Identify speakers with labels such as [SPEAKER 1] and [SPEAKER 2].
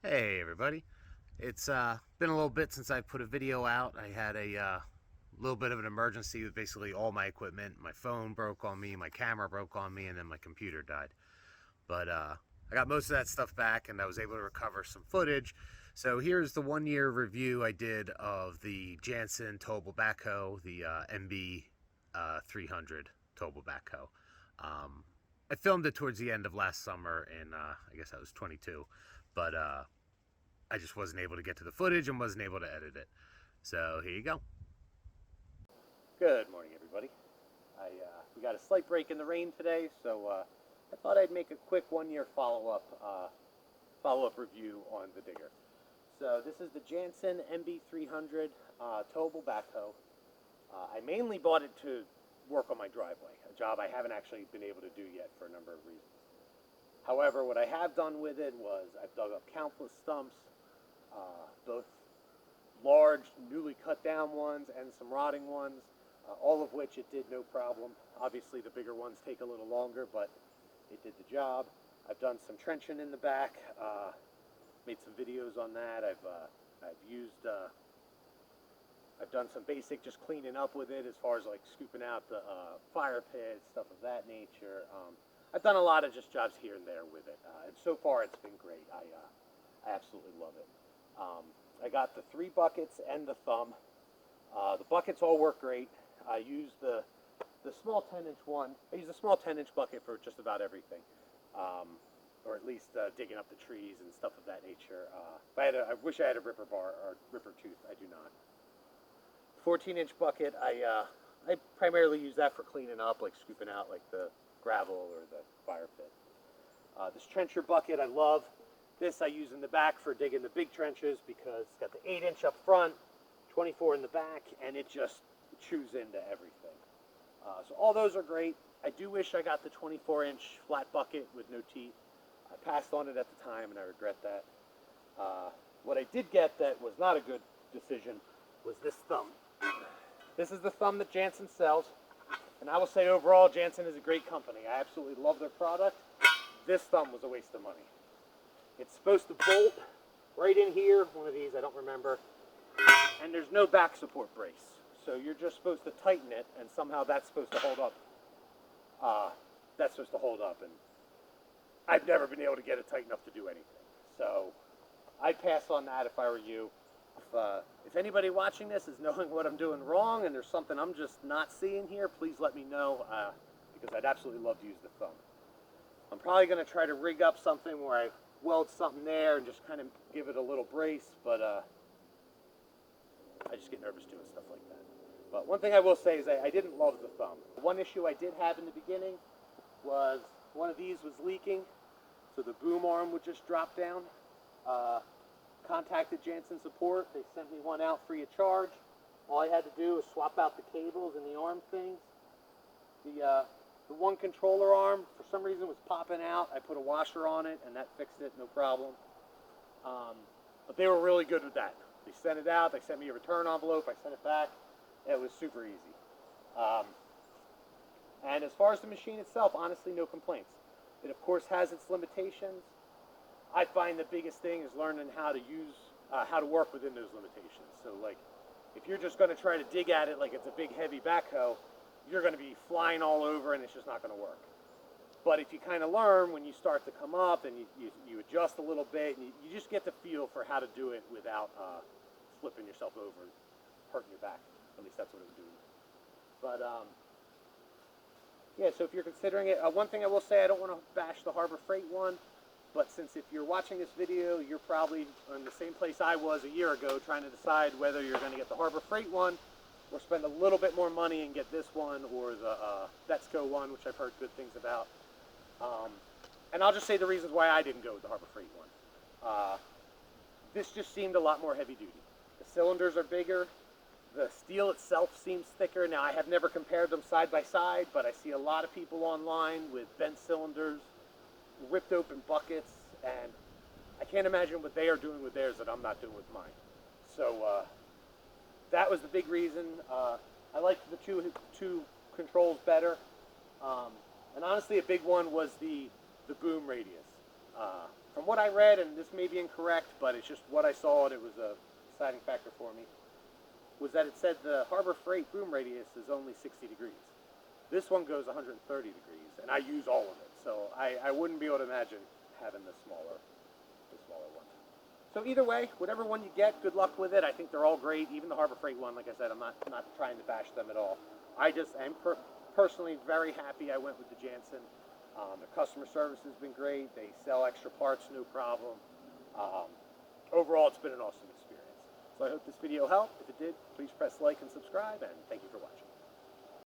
[SPEAKER 1] Hey everybody, it's been a little bit since I put a video out. I had a little bit of an emergency with basically all my equipment. My phone broke on me, my camera broke on me, and then my computer died. But I got most of that stuff back and I was able to recover some footage. So here's the 1 year review I did of the Jansen Towable Backhoe, the MB300 Towable Backhoe. Um, I filmed it towards the end of last summer and I guess I was 22, but I just wasn't able to get to the footage and wasn't able to edit it. So here you go. Good morning, everybody. We got a slight break in the rain today, so I thought I'd make a quick 1 year follow-up review on the digger. So this is the Jansen MB300 towable backhoe. I mainly bought it to work on my driveway, a job I haven't actually been able to do yet for a number of reasons. However, what I have done with it was I've dug up countless stumps, both large, newly cut down ones and some rotting ones, all of which it did no problem. Obviously, the bigger ones take a little longer, but it did the job. I've done some trenching in the back, made some videos on that. I've done some basic just cleaning up with it as far as like scooping out the fire pits, stuff of that nature. I've done a lot of just jobs here and there with it, and so far it's been great. I absolutely love it. I got the 3 buckets and the thumb. The buckets all work great. I use the small 10-inch one. I use a small 10-inch bucket for just about everything, or at least digging up the trees and stuff of that nature. I wish I had a ripper bar or ripper tooth. I do not. 14-inch bucket. I primarily use that for cleaning up, like scooping out like the gravel or the fire pit. This trencher bucket I love. This I use in the back for digging the big trenches because it's got the 8-inch up front, 24 in the back, and it just chews into everything. So all those are great. I do wish I got the 24-inch flat bucket with no teeth. I passed on it at the time and I regret that. What I did get that was not a good decision was this thumb. This is the thumb that Jansen sells, and I will say overall Jansen is a great company. I absolutely love their product. This thumb was a waste of money. It's supposed to bolt right in here, one of these, I don't remember, and there's no back support brace. So you're just supposed to tighten it, and somehow that's supposed to hold up. And I've never been able to get it tight enough to do anything. So I'd pass on that if I were you. If anybody watching this is knowing what I'm doing wrong and there's something I'm just not seeing here, please let me know, because I'd absolutely love to use the thumb. I'm probably going to try to rig up something where I weld something there and just kind of give it a little brace, but I just get nervous doing stuff like that. But one thing I will say is I didn't love the thumb. One issue I did have in the beginning was one of these was leaking, so the boom arm would just drop down. Contacted Jansen support. They sent me one out free of charge. All I had to do was swap out the cables and the arm things. The one controller arm, for some reason, was popping out. I put a washer on it, and that fixed it, no problem. But they were really good with that. They sent it out. They sent me a return envelope. I sent it back. It was super easy. And as far as the machine itself, honestly, no complaints. It, of course, has its limitations. I find the biggest thing is learning how to work within those limitations. So, like, if you're just going to try to dig at it like it's a big, heavy backhoe, you're going to be flying all over and it's just not going to work. But if you kind of learn when you start to come up and you adjust a little bit, and you just get the feel for how to do it without flipping yourself over and hurting your back. At least that's what it was doing. But, yeah, so if you're considering it, one thing I will say, I don't want to bash the Harbor Freight one, but since if you're watching this video, you're probably in the same place I was a year ago trying to decide whether you're going to get the Harbor Freight one or spend a little bit more money and get this one or the Backhoe one, which I've heard good things about. And I'll just say the reasons why I didn't go with the Harbor Freight one. This just seemed a lot more heavy duty. The cylinders are bigger. The steel itself seems thicker. Now, I have never compared them side by side, but I see a lot of people online with bent cylinders, ripped open buckets, and I can't imagine what they are doing with theirs that I'm not doing with mine. So that was the big reason. I liked the two controls better. And honestly, a big one was the boom radius. From what I read, and this may be incorrect, but it's just what I saw, and it was a deciding factor for me, was that it said the Harbor Freight boom radius is only 60 degrees. This one goes 130 degrees, and I use all of it, so I wouldn't be able to imagine having the smaller one. So either way, whatever one you get, good luck with it. I think they're all great. Even the Harbor Freight one, like I said, I'm not trying to bash them at all. I just am personally very happy I went with the Jansen. The customer service has been great. They sell extra parts, no problem. Overall, it's been an awesome experience. So I hope this video helped. If it did, please press like and subscribe, and thank you for watching.